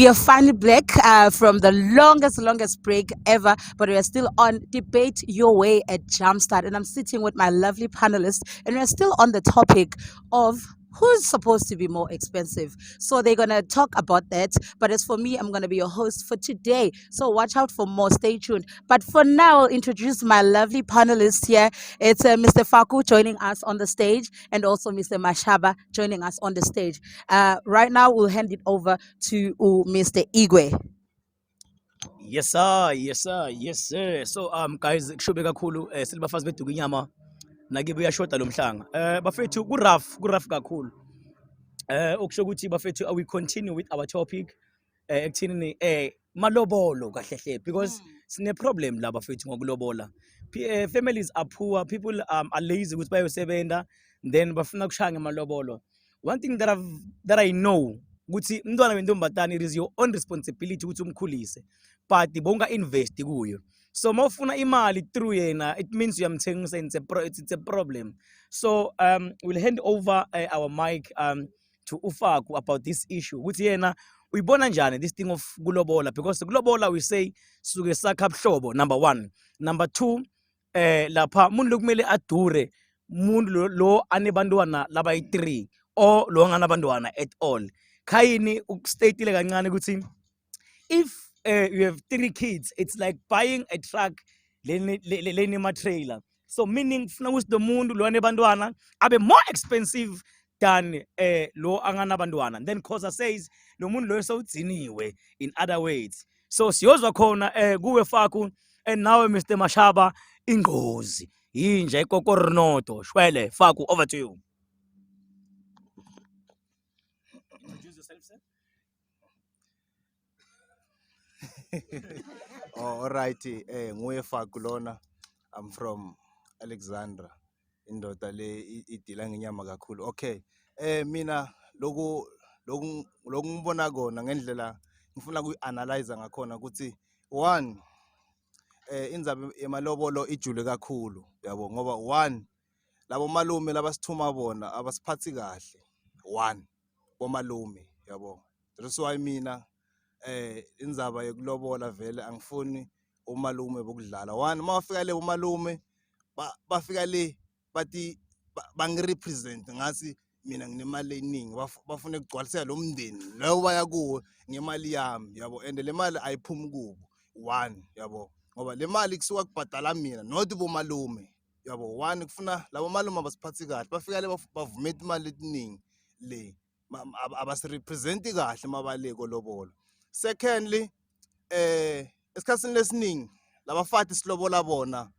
We are finally back from the longest break ever, but we are still on Debate Your Way at Jumpstart. And I'm sitting with my lovely panelists, and we're still on the topic of who's supposed to be more expensive. So they're going to talk about that. But as for me, I'm going to be your host for today. So watch out for more. Stay tuned. But for now, I'll introduce my lovely panelists here. It's Mr. Faku joining us on the stage, and also Mr. Mashaba joining us on the stage. Right now, we'll hand it over to Mr. Igwe. Yes sir, yes sir, yes sir. So guys, kushobe kakhulu silibafazi beduka inyama nakibe uyashoda lo mhlanga. Bafethu ku rough kakhulu. Okusho ukuthi bafethu we continue with our topic ekuthini malobolo kahle hle because sine problem la bafethu ngokulobola. Families are poor, people are lazy ukuthi bayosebenza, then bafuna kushaya ngemalobolo. One thing that I know ukuthi umntwana wentombatana, it is your own responsibility ukuthi umkhulise, but bonga invest kuyo. So mawufuna imali through yena, it means uyamthengisa, it's a problem. So we'll hand over our mic to Ufaku about this issue. Ukuthi yena uyibona njani this thing of kulobola, because kulobola we say suke sakha buhlobo, number 1. Number 2, lapha umuntu lokumele adure umuntu lo anebantwana laba yi3 or lo nganabantwana at all. Khayini ukustatile kancane ukuthi if you have 3 kids, it's like buying a truck leni trailer. So meaning funa ukuthi the muntu lo anebantwana abe more expensive than lo anganabantwana. Then Khoza says lo muntu lo sewudziniwe in other words. So siyozwa khona kuwe Faku, and now Mr. Mashaba, ingozi yinja ikokornoto shwele. Faku, over to you. Introduce yourself, sir. All righty, nguye Faku lona. I'm from Alexandra. Indoda le idila ngenyama kakhulu. Okay. Mina loku ngibona kona ngendlela ngifuna kuanalyze ngakhona ukuthi 1 indzaba yemalobolo ijule kakhulu, yabo, ngoba 1 labo malume labasithuma bona abasiphathi kahle. 1 bomalume, yabo. That's why mina indzaba yokulobola vele angifuni umalume bokudlala. 1 mawafika le umalume bafika le bathi bangirepresent ngasi mina nginemali eningi, bafuna ukugcwalisela lo mndeni lo baya kuwo ngemali yami, yabo, and le mali ayiphumi kubo. 1, yabo, ngoba le mali kusuka kubhadala mina not bomalume, yabo. 1 kufuna labo malume abasiphathi kahle, bafika le bavumela imali eningi le abasirepresenti kahle mabaleko lobolo. Secondly, esikhatsini lesiningi labafati silobola bona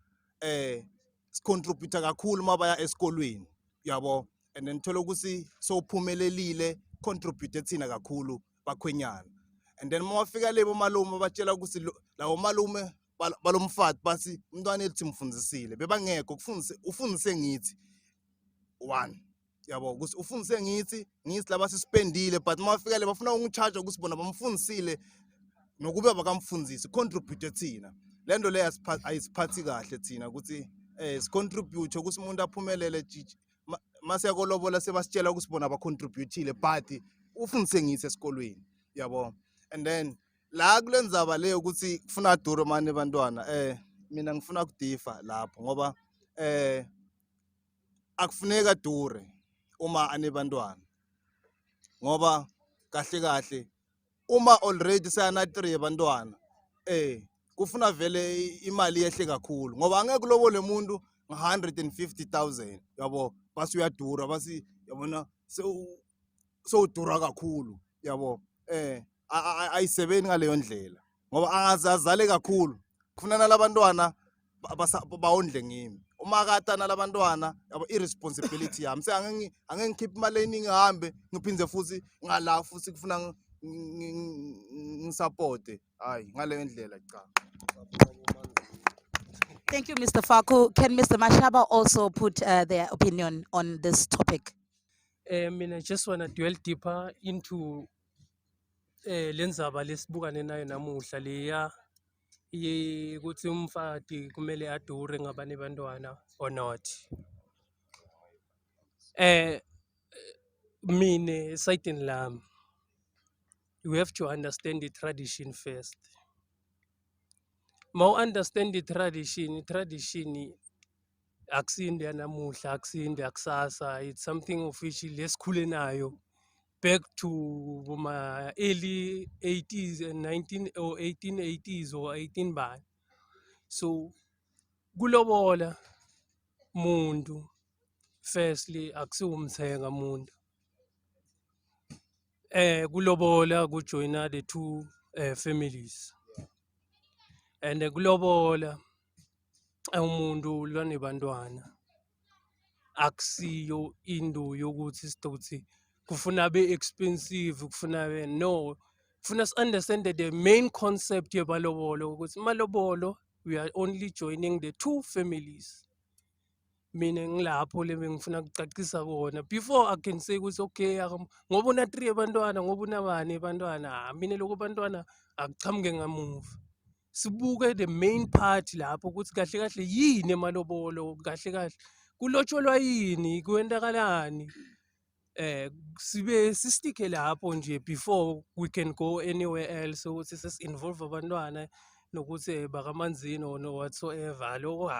sicontribute kakhulu mabaya esikolweni, yabo, and then thola ukuthi sowuphumelelile contribute thina kakhulu bakhwenyana. And then mawafika lebo malume batshela ukuthi lawo malume balomfati basi umntwana ethi mfundisile bebangekho ufundise ngithi. 1, yabo, ukuthi ufundise ngithi labasispendile, but mawafika le bafuna ungicharge ukuthi bona bamfundisile nokube bakamfundisi contribute thina. Lento le ayisiphathi kahle thina ukuthi sicontribute ukuthi umuntu aphumelele jiji. Mase yakolobola sebasitshela ukuthi bona bacontributile but ufundise ngithi esikolweni, yabo. And then la kulendzaba leyo ukuthi kufuna adure manje bantwana, mina ngifuna kudifa lapho ngoba akufuneka dure uma anebantwana, ngoba kahle uma already sayana 3 abantwana kufuna vele imali yehle kakhulu, ngoba angeke kulobole umuntu nga150,000, yabo, basi uyadura, basi yabona so dura kakhulu, yabo. Ayisebenzi ngaleyo ndlela ngoba angazazale kakhulu, kufunana labantwana bawondle ngimi. Uma katana labantwana, yabo, irresponsibility yami. Angeke ngikhiphe imali eningi ngihambe ngiphindze futhi ngala futhi kufuna ngisupport, hayi ngaleyo ndlela cha. Thank you, Mr. Faku. Can Mr. Mashaba also put their opinion on this topic? I just want to dwell deeper into lenzaba lesibukane nayo namuhla leya ukuthi umfati kumele adure ngabanye bantwana or not. Mina esayidini lami you have to understand the tradition first. Mau understand the tradition akusinde yanamuhla, akusinde yakusasa. It's something of which lesikhule nayo back to my early 80s and 19 or 1880s or 18 by. So kulobola muntu firstly akusiwumthenga muntu. Kulobola kujoyina the two families. And kulobola umuntu lwanebantwana akusiyo into yokuthi sidothi kufuna be expensive kufuna be no, kufuna understand that the main concept yemalobolo ukuthi malobolo we are only joining the two families. Mina ngilapho le bengifuna ukucacisa kona before I can say ukuthi okay ngoba una 3 abantwana ngoba unabani abantwana mina lokho abantwana akuchamuke ngamuva. Sibuke the main part lapho ukuthi kahle kahle yini emalobolo kahle kahle kulotsholwa yini kwenzakalani sibe sisticke lapho nje before we can go anywhere else ukuthi sesi-involve abantwana nokuthi bakamanzini or no whatsoever lokho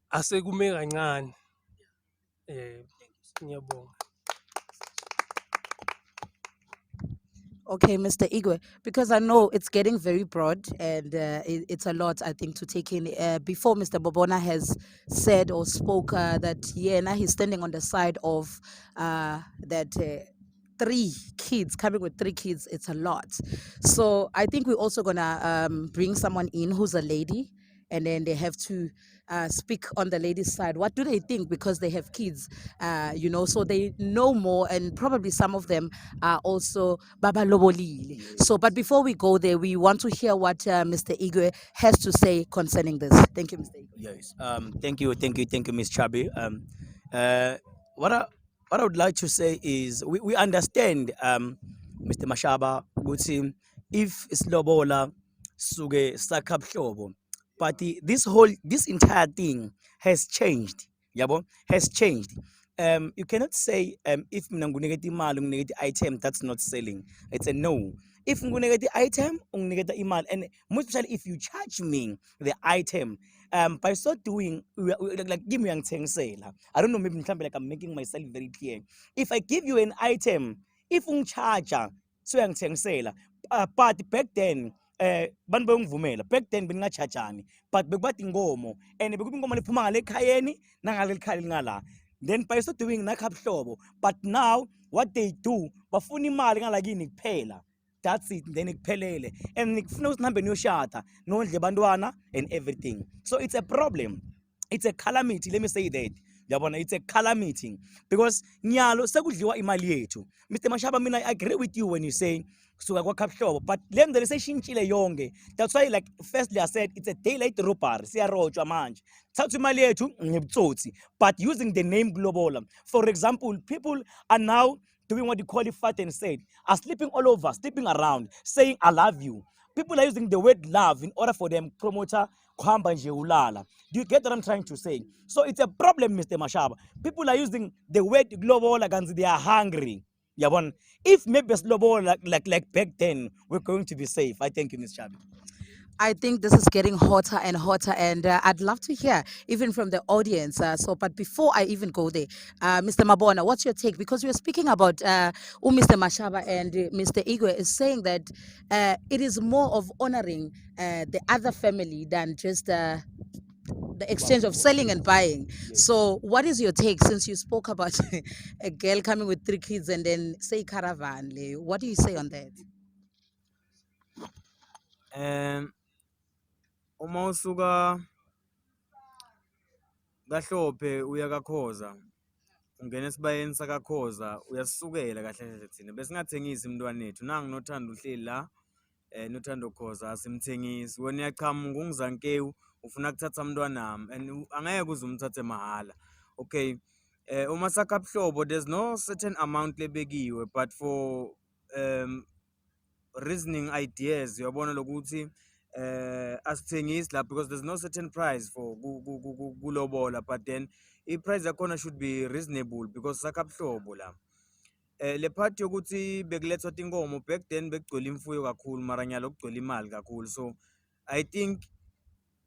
asekume kancane ngiyabonga. Okay, Mr. Igwe, because I know it's getting very broad and it's a lot, I think, to take in. Before Mr. Bobona has said or spoke that, yeah, now he's standing on the side of that 3 kids, coming with 3 kids, it's a lot. So I think we're also going to bring someone in who's a lady, and then they have to speak on the ladies' side. What do they think? Because they have kids, so they know more, and probably some of them are also Baba Lobolile. So, but before we go there, we want to hear what Mr. Igwe has to say concerning this. Thank you, Mr. Igwe. Yes. Thank you, Miss Chabi. Uh, what I what I would like to say is we understand, Mr. Mashaba, ukuthi if Slobola suge sakabhlobo, but this entire thing has changed. Yabo has changed. You cannot say if mina nginiketa imali nginiketa item that's not selling. It's a no. If nginiketa item unginiketa imali, and most especially if you charge me the item, by so doing like give me angithengisela. I don't know, maybe mhlambe like I'm making myself very clear. If I give you an item, if ungicharger so uyangithengisela, but back then bantu bengivumela back then bengingachajani, but bekubathi ingomo and bekuba ingomo lephuma ngale ekhayeni nangale ekhaya lingala, then by so doing nakabhlobo. But now what they do bafuna imali ngalakini kuphela, that's it, then ikuphelele, and nikufuna ukuthi nihambe niyoshada nondle bantwana and everything. So it's a problem, it's a calamity, let me say that. Yabona, it's a calamity because nyalo sekudliwa imali yethu. Mr. Mashaba, mina I agree with you when you say suka kwakhabhlobo, but le nto leseshintshile yonke. That's why, like, firstly I said it's a daylight robbery, siyarojwa manje, thatha imali yethu ngebutsotsi, but using the name Globola. For example, people are now doing what you call it fat and said, are sleeping all over, sleeping around, saying I love you. People are using the word love in order for them promoter kuhamba nje ulala. Do you get what I'm trying to say? So it's a problem, Mr. Mashaba. People are using the word global like they are hungry. Yabon, if maybe it's global like back then, we're going to be safe. I thank you, Ms. Chabi. I think this is getting hotter and hotter, and I'd love to hear even from the audience. But before I even go there, Mr. Mabona, what's your take? Because we're speaking about Mr. Mashaba, and Mr. Igwe is saying that it is more of honoring the other family than just the exchange of selling and buying. So, what is your take since you spoke about a girl coming with 3 kids and then say caravan? What do you say on that? Uma usuka kaHlophe uya kaKhoza, ungena esibayeni sakaKhoza, uyasukela kahle kahle thina. Bese singathengisi umntwana wethu. Nangu nothando uhleli la, nothando Khoza asimthengisi. Wena uyaqhamuka ungizankewu ufuna ukuthatha umntwanami and angeke uze umthathe mahhala. Okay. Uma sakaBhlobo, there's no certain amount lebekiwe, but for reasoning ideas uyabona lokuthi asithengisi la, because there's no certain price for kulobola, but then price yakhona should be reasonable because sakabuhlobo la. Le part yokuthi bekulethwa tinkomo back then bekugcwele imfuyo kakhulu mara nyalo kugcwele imali kakhulu. So I think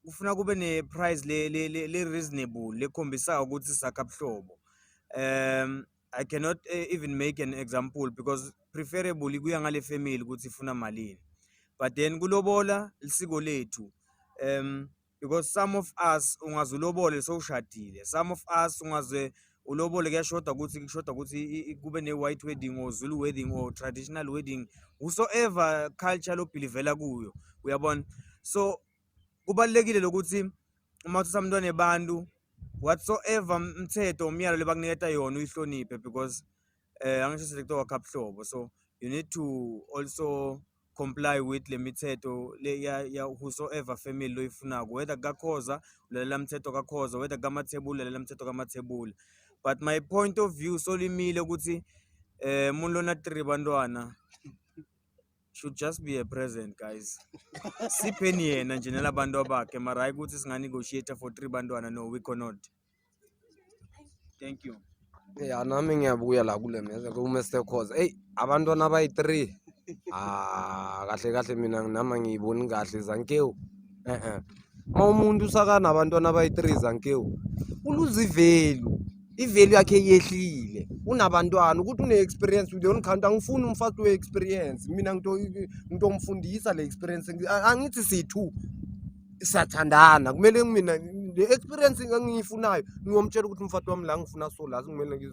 kufuna kube ne-price le reasonable lekhombisaka ukuthi sakabuhlobo. I cannot even make an example because preferably kuya ngale family ukuthi ifuna malini. But then kulobola lisiko lethu. Because some of us ungazulobole sowushadile. Some of us ungaze ulobole kuyashoda ukuthi kube ne-white wedding or Zulu wedding or traditional wedding, whosoever culture lobhilivela kuyo, uyabona. So kubalekile lokuthi uma uthatha umntwana ebantu whatsoever umthetho umyalo lebakuniketa yona uyihloniphe because angisho sekuthiwa kabuhlobo. So you need to also comply with le mithetho le ya whosoever family loyifunako, whether kakhoza ulalela mthetho kakhoza, whether kamathebula ulalela mthetho kamathebula. But my point of view solimile ukuthi umuntu lona 3 bantwana should just be a present, guys. Sipheni yena nje nalabantu abakhe mara hayi ukuthi singa-negotiate for 3 bantwana, no, we cannot. Thank you. Ya nami ngiyabuya la kule meza ku-Mr Khoza. Eyi abantwana abayi-3 kahle kahle mina nama ngiyiboni kahle zankewu. Ma umuntu usakanabantwana abayi-3 zankewu uluza ivelu yakhe yehlile. Unabantwana ukuthi une-experience with yona count, angifuni umfati we-experience. Mina ngitomfundisa le experience. Angithi sithu siyathandana, kumele mina le experience engiyifunayo ngiyomtshela ukuthi umfati wami la ngifuna so la kumele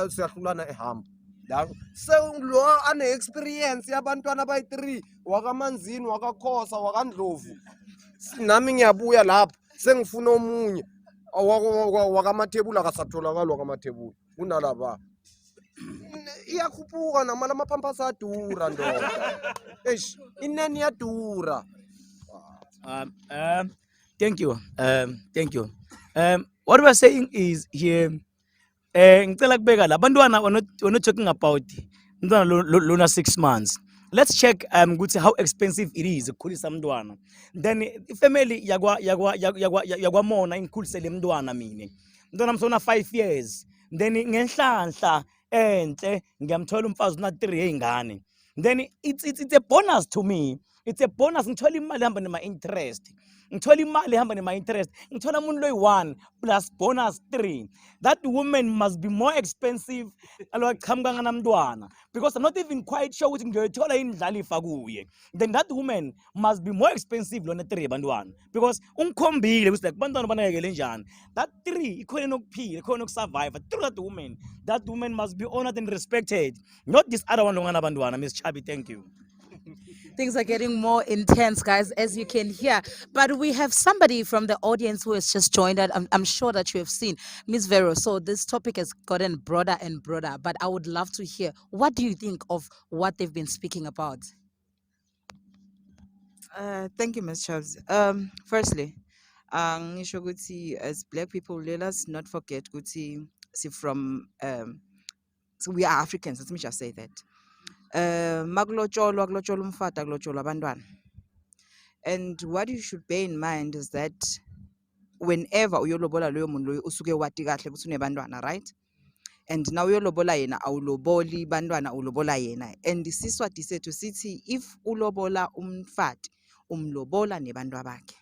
siyahlulana ehamba la selo ane-experience yabantwana abayi-3 wakamanzini, wakakhosa, wakandlovu. Nami ngiyabuya lapha sengifuna omunye wakamathebula, akasatholakali wakamathebula kunalaba. Iyakhuphuka namala amapampasi adura ndoda. Eish, inani iyadura. Thank you. Thank you. What we're saying is here, ngicela kubeka la bantwana we're not talking about umntwana lona 6 months. Let's check how expensive it is ukukhulisa umntwana. Then ifamily yakwamona ingikhulisele umntwana mina. Umntwana msona 5 years. Then ngenhlanhla enhle ngiyamthola umfazi na 3 yezingane. Then it's a bonus to me. It's a bonus. Ngithola imali ehamba nema-interest. Ngithola imali ehamba nema-interest. Ngithola umuntu loyi-1 plus bonus 3. That woman must be more expensive aloqhamuka namntwana, because I'm not even quite sure ukuthi ngiyoyithola indlalifa kuye. Then that woman must be more expensive lona 3 bantwana, because ungikhombile ukuthi bantwana banakekele njani. That 3 ikhona nokuphila, ikhona nokusurvive through that woman. That woman must be honored and respected, not this other one longana bantwana. Miss Chabi, thank you. Things are getting more intense, guys, as you can hear. But we have somebody from the audience who has just joined us. I'm sure that you have seen Miss Vero. So this topic has gotten broader and broader. But I would love to hear, what do you think of what they've been speaking about? Thank you, Ms. Charles. Firstly, ngisho ukuthi as Black people, let us not forget ukuthi so we are Africans. Let me just say that. Makulotsholwa umfati akulotsholwa abantwana. And what you should bear in mind is that whenever uyolobola loyo muntu loyo usuke wati kahle ukuthi unebantwana, right? And now uyolobola yena awuloboli bantwana, ulobola yena. And isiswati sethu sithi if ulobola umfati umlobola nebantu bakhe.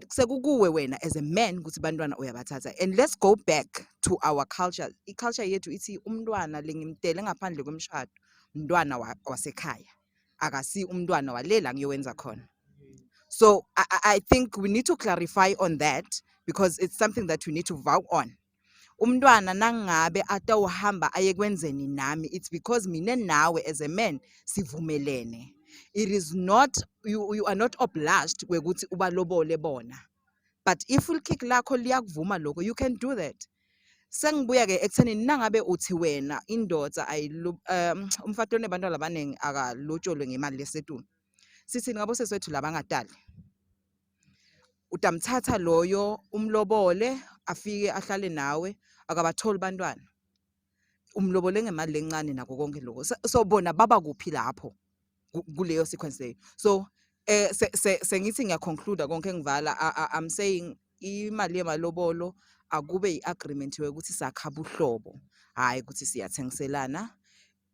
Sekukuwe wena as a man ukuthi bantwana uyabathatha. And let's go back to our culture. Iculture yethu ithi umntwana lengimtele ngaphandle kwemshado umntwana wasekhaya, akasi umntwana walela ngiyowenza khona. So I think we need to clarify on that, because it's something that we need to vow on. Umntwana nangabe atawuhamba ayekwenzeni nami, it's because mina nawe as a man sivumelene. It is not, you are not obliged kwekuthi ubalobole bona. But if ulkick lakho liyakuvuma lokho, you can do that. Sengibuya ke ekuthenini nangabe uthi wena indoda umfati onebantwana abaningi akalotsholwe ngemali lesetuni. Sithi ngabo seswethu labangadali. Utamthatha loyo umlobole afike ahlale nawe akabatholi bantwana. Umlobole ngemali lencane nako konke lokho. So bona baba kuphi lapho kuleyo sequence leyo. So sengithi ngiyaconclude konke ngivala. I'm saying imali yemalobolo akube i-agreement yokuthi sakha ubuhlobo. hayi ukuthi siyathengiselana.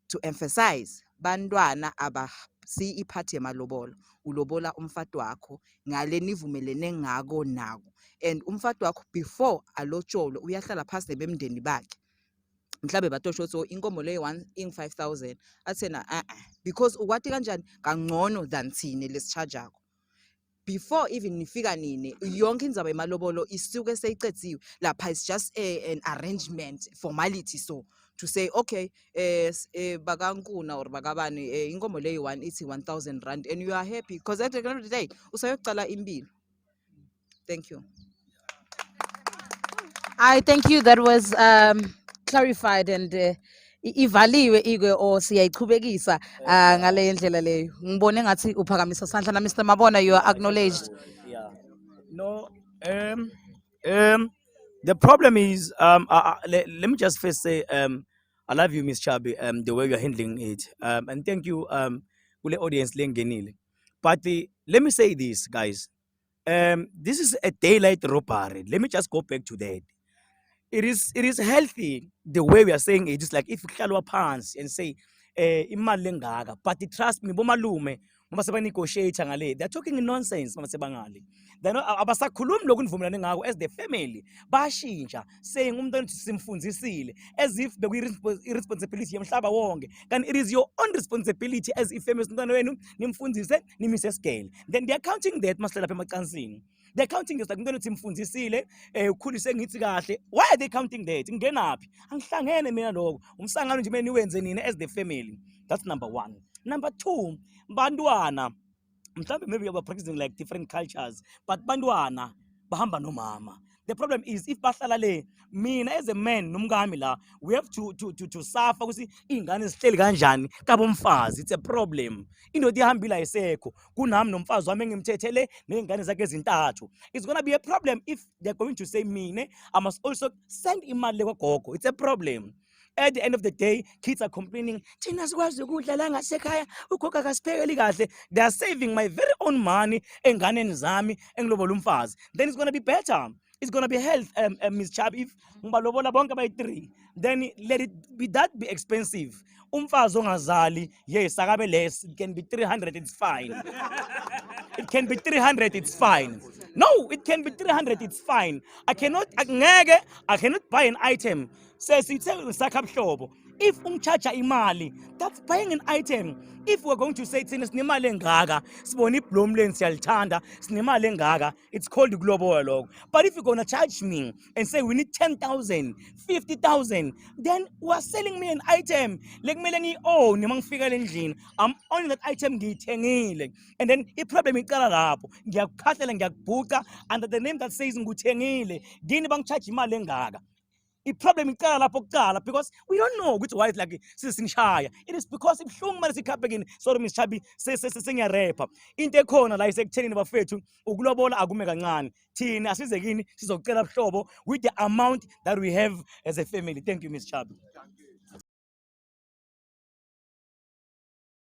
To emphasize, bantwana abasi iphathi yemalobolo. Ulobola umfati wakho ngale nivumelene ngako nako. And umfati wakho before alotsholo uyahlala phasi nebemndeni bakhe. Mhlabe batosho so inkomo le 1 ing 5,000 athena because ukwathi kanjani kangcono than thine lesicharge. Before even nifika nini yonke indzaba yemalobolo isuke seyiqedziwe lapha. It's just an arrangement formality, so to say okay bakankuna or bakabani inkomo le 1 ithi 1,000 rand and you are happy because at the end of the day usayocala impilo. Thank you. I thank you. That was clarified and ivaliwe igwe or siyayichubekisa ngale ndlela leyo. Ngibone ngathi uphakamisa isandla na Mr. Mabona, you are acknowledged. Yeah. No, the problem is, let me just first say, I love you, Miss Chabi, the way you're handling it. And thank you, kule audience lengenile. But let me say this, guys. This is a daylight robbery. Let me just go back to that. It is healthy the way we are saying it. It's like if you call pants and say imali lengaka, but trust me, bomalume uma sebanegotiate ngale, they're talking nonsense uma sebangali. They're not abasakhulumi lokhu nivumelane ngako as the family. Bashintsha saying umntwana simfundzisile as if irresponsibility yemhlaba wonke. Can it is your own responsibility as if family umntwana wenu nimfundzise nimise scale. Then they are counting that masela lapha emacansini. They're counting this like umntwana simfundzisile ukhulise ngithi kahle. Why are they counting that? Ngenaphi? Angihlangene mina lokho. Umsangano nje mina niwenze nina as the family. That's number 1. Number 2, bantwana. Maybe we are practicing like different cultures, but bantwana bahamba no mama. The problem is if bahlala le, mina as a man nomngami la, we have to suffer ukuthi ingane zihleli kanjani kabomfazi. It's a problem. Indoda ihambila isekho kunami nomfazi wami engimthethele nezingane zakhe ezintathu. It's going to be a problem if they're going to say mine I must also send imali kwagogo. It's a problem. At the end of the day, kids are complaining, they are saving my very own money, then it's going to be better. It's going to be health, Ms. Chab. If by 3, then let it be that be expensive. Yes, less. It can be 300, it's fine. It can be 300, it's fine. No, it can be 300, it's fine. I cannot buy an item. Says it's a if umchacha imali, that's buying an item. If we're going to say it's nimale ngaga, siboni blomlen siyalthanda, sinimale ngaga, it's called the global log. But if you're gonna charge me and say we need 10,000, 50,000, then we're selling me an item. Like me oh nimang figure engine. I'm only that item ngithengile. And then the problem ikala lapho. Ngiyakukhathala ngiyakubhuqa under the name that says ngithengile. Gini bang charge imali ngaga. The problem because we don't know which why it's like sisinshaya. It is because if shung manje sikhaphe sorry Miss Chabi sengiyarapper into ekhona la isekuthenini bafethu ukulobola akume kancane thina asize kini sizocela buhlobo with the amount that we have as a family. Thank you, Miss Chabi.